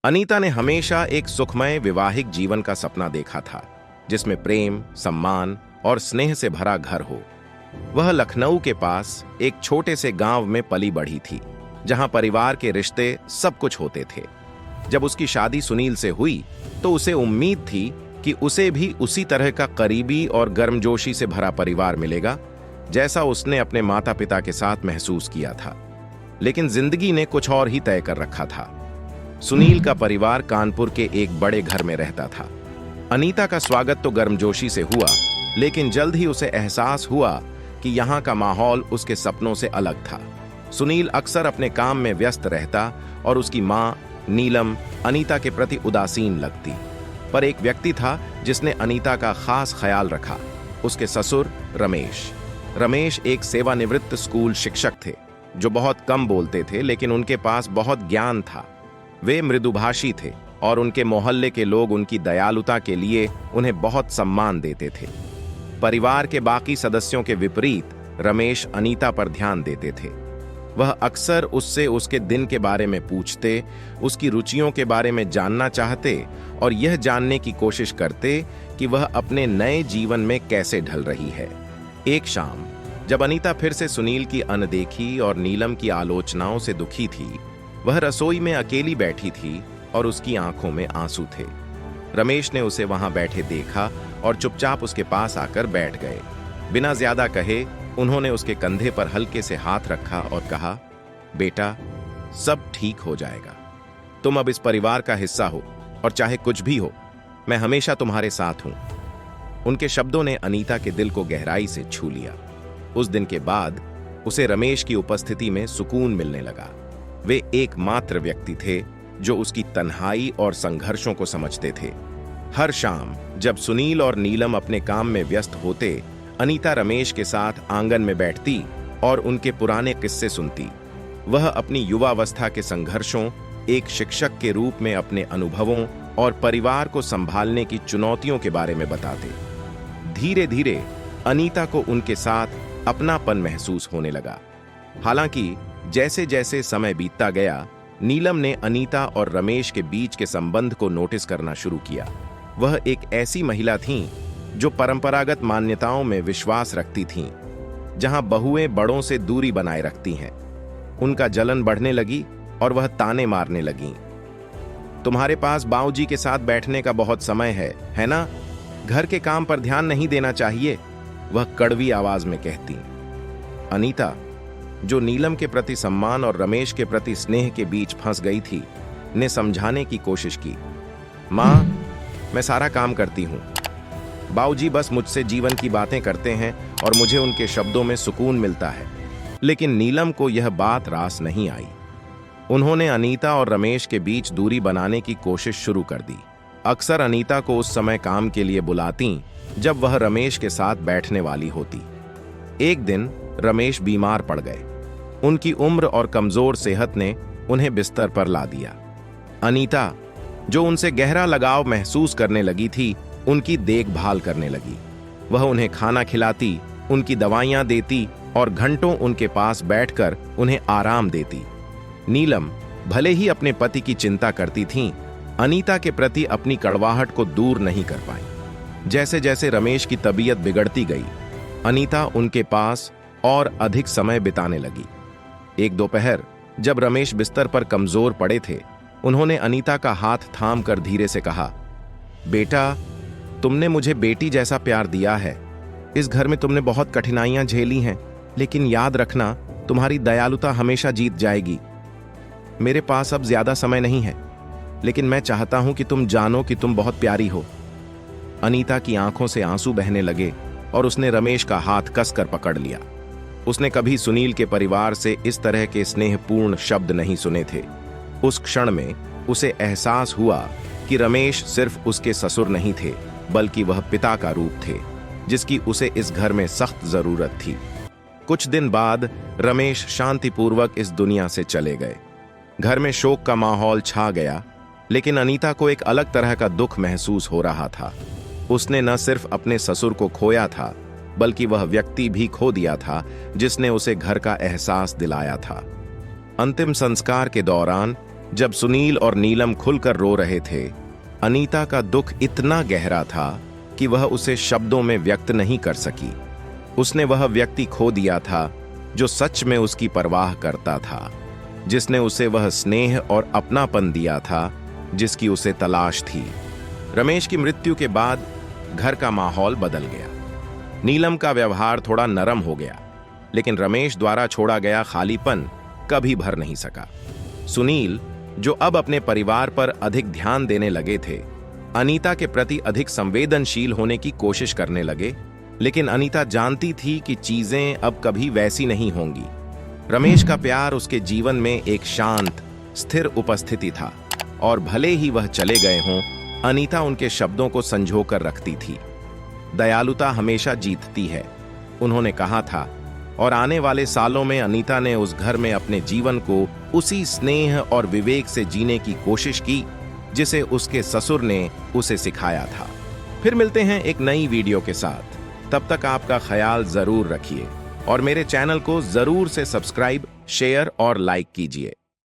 अनीता ने हमेशा एक सुखमय वैवाहिक जीवन का सपना देखा था, जिसमें प्रेम, सम्मान और स्नेह से भरा घर हो। वह लखनऊ के पास एक छोटे से गांव में पली बढ़ी थी, जहां परिवार के रिश्ते सब कुछ होते थे। जब उसकी शादी सुनील से हुई तो उसे उम्मीद थी कि उसे भी उसी तरह का करीबी और गर्मजोशी से भरा परिवार मिलेगा, जैसा उसने अपने माता पिता के साथ महसूस किया था। लेकिन जिंदगी ने कुछ और ही तय कर रखा था। सुनील का परिवार कानपुर के एक बड़े घर में रहता था। अनीता का स्वागत तो गर्मजोशी से हुआ, लेकिन जल्द ही उसे एहसास हुआ कि यहाँ का माहौल उसके सपनों से अलग था। सुनील अक्सर अपने काम में व्यस्त रहता और उसकी माँ नीलम अनीता के प्रति उदासीन लगती। पर एक व्यक्ति था जिसने अनीता का खास ख्याल रखा, उसके ससुर रमेश। रमेश एक सेवानिवृत्त स्कूल शिक्षक थे, जो बहुत कम बोलते थे, लेकिन उनके पास बहुत ज्ञान था। वे मृदुभाषी थे और उनके मोहल्ले के लोग उनकी दयालुता के लिए उन्हें बहुत सम्मान देते थे। परिवार के बाकी सदस्यों के विपरीत रमेश अनीता पर ध्यान देते थे। वह अक्सर उससे उसके दिन के बारे में पूछते, उसकी रुचियों के बारे में जानना चाहते और यह जानने की कोशिश करते कि वह अपने नए जीवन में कैसे ढल रही है। एक शाम जब अनीता फिर से सुनील की अनदेखी और नीलम की आलोचनाओं से दुखी थी, वह रसोई में अकेली बैठी थी और उसकी आंखों में आंसू थे। रमेश ने उसे वहां बैठे देखा और चुपचाप उसके पास आकर बैठ गए। बिना ज्यादा कहे उन्होंने उसके कंधे पर हल्के से हाथ रखा और कहा, बेटा, सब ठीक हो जाएगा। तुम अब इस परिवार का हिस्सा हो और चाहे कुछ भी हो, मैं हमेशा तुम्हारे साथ हूं। उनके शब्दों ने अनीता के दिल को गहराई से छू लिया। उस दिन के बाद उसे रमेश की उपस्थिति में सुकून मिलने लगा। वे एकमात्र व्यक्ति थे जो उसकी तन्हाई और संघर्षों को समझते थे। हर शाम जब सुनील और नीलम अपने काम में व्यस्त होते, अनीता रमेश के साथ आंगन में बैठती और उनके पुराने किस्से सुनती। वह अपनी युवावस्था के संघर्षों, एक शिक्षक के रूप में अपने अनुभवों और परिवार को संभालने की चुनौतियों के बारे में बताते। धीरे धीरे अनीता को उनके साथ अपनापन महसूस होने लगा। हालांकि जैसे जैसे समय बीतता गया, नीलम ने अनीता और रमेश के बीच के संबंध को नोटिस करना शुरू किया। वह एक ऐसी महिला थीं जो परंपरागत मान्यताओं में विश्वास रखती थीं, जहां बहुएं बड़ों से दूरी बनाए रखती हैं। उनका जलन बढ़ने लगी और वह ताने मारने लगीं। तुम्हारे पास बाऊजी के साथ बैठने का बहुत समय है ना? घर के काम पर ध्यान नहीं देना चाहिए, वह कड़वी आवाज में कहती। अनीता, जो नीलम के प्रति सम्मान और रमेश के प्रति स्नेह के बीच फंस गई थी, ने समझाने की कोशिश की। मां, मैं सारा काम करती हूं। बाऊजी बस मुझसे जीवन की बातें करते हैं और मुझे उनके शब्दों में सुकून मिलता है। लेकिन नीलम को यह बात रास नहीं आई। उन्होंने अनीता और रमेश के बीच दूरी बनाने की कोशिश शुरू कर दी। अक्सर अनीता को उस समय काम के लिए बुलाती जब वह रमेश के साथ बैठने वाली होती। एक दिन रमेश बीमार पड़ गए। उनकी उम्र और कमजोर सेहत ने उन्हें बिस्तर पर ला दिया। अनीता, जो उनसे गहरा लगाव महसूस करने लगी थी, उनकी देखभाल करने लगी। वह उन्हें खाना खिलाती, उनकी दवाइयां देती और घंटों उनके पास बैठकर उन्हें आराम देती। नीलम भले ही अपने पति की चिंता करती थीं, अनीता के प्रति अपनी कड़वाहट को दूर नहीं कर पाई। जैसे जैसे रमेश की तबीयत बिगड़ती गई, अनीता उनके पास और अधिक समय बिताने लगी। एक दोपहर जब रमेश बिस्तर पर कमजोर पड़े थे, उन्होंने अनीता का हाथ थाम कर धीरे से कहा, बेटा, तुमने मुझे बेटी जैसा प्यार दिया है। इस घर में तुमने बहुत कठिनाइयां झेली हैं, लेकिन याद रखना, तुम्हारी दयालुता हमेशा जीत जाएगी। मेरे पास अब ज्यादा समय नहीं है, लेकिन मैं चाहता हूं कि तुम जानो कि तुम बहुत प्यारी हो। अनीता की आंखों से आंसू बहने लगे और उसने रमेश का हाथ कसकर पकड़ लिया। उसने कभी सुनील के परिवार से इस तरह के स्नेहपूर्ण शब्द नहीं सुने थे। उस क्षण में उसे एहसास हुआ कि रमेश सिर्फ उसके ससुर नहीं थे, बल्कि वह पिता का रूप थे, जिसकी उसे इस घर में सख्त जरूरत थी। कुछ दिन बाद रमेश शांतिपूर्वक इस दुनिया से चले गए। घर में शोक का माहौल छा गया, लेकिन अनीता को एक अलग तरह का दुख महसूस हो रहा था। उसने न सिर्फ अपने ससुर को खोया था, बल्कि वह व्यक्ति भी खो दिया था जिसने उसे घर का एहसास दिलाया था। अंतिम संस्कार के दौरान जब सुनील और नीलम खुलकर रो रहे थे, अनीता का दुख इतना गहरा था कि वह उसे शब्दों में व्यक्त नहीं कर सकी। उसने वह व्यक्ति खो दिया था जो सच में उसकी परवाह करता था, जिसने उसे वह स्नेह और अपनापन दिया था जिसकी उसे तलाश थी। रमेश की मृत्यु के बाद घर का माहौल बदल गया। नीलम का व्यवहार थोड़ा नरम हो गया, लेकिन रमेश द्वारा छोड़ा गया खालीपन कभी भर नहीं सका। सुनील, जो अब अपने परिवार पर अधिक ध्यान देने लगे थे, अनीता के प्रति अधिक संवेदनशील होने की कोशिश करने लगे, लेकिन अनीता जानती थी कि चीजें अब कभी वैसी नहीं होंगी। रमेश का प्यार उसके जीवन में एक शांत, स्थिर उपस्थिति था, और भले ही वह चले गए हों, अनीता उनके शब्दों को संजोकर रखती थी। दयालुता हमेशा जीतती है, उन्होंने कहा था, और आने वाले सालों में अनीता ने उस घर में अपने जीवन को उसी स्नेह और विवेक से जीने की कोशिश की जिसे उसके ससुर ने उसे सिखाया था। फिर मिलते हैं एक नई वीडियो के साथ। तब तक आपका ख्याल जरूर रखिए और मेरे चैनल को जरूर से सब्सक्राइब, शेयर और लाइक कीजिए।